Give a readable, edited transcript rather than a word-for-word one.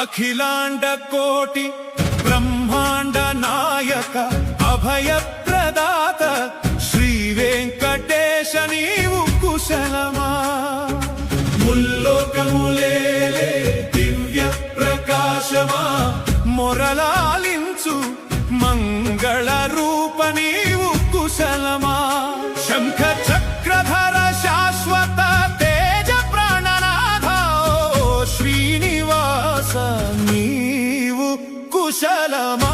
అఖిలాండ కోటి బ్రహ్మాండ నాయక అభయ ప్రదాత శ్రీ వెంకటేశ నీవు కుశలమా ముల్లోకములేలే దివ్య ప్రకాశమా మొరలాలించు మంగళ రూప నీవు కుశలమా శంఖ చక్రధర శాశ్వత తేజ ప్రాణనాథ శ్రీనివాస నీవు కుశలమా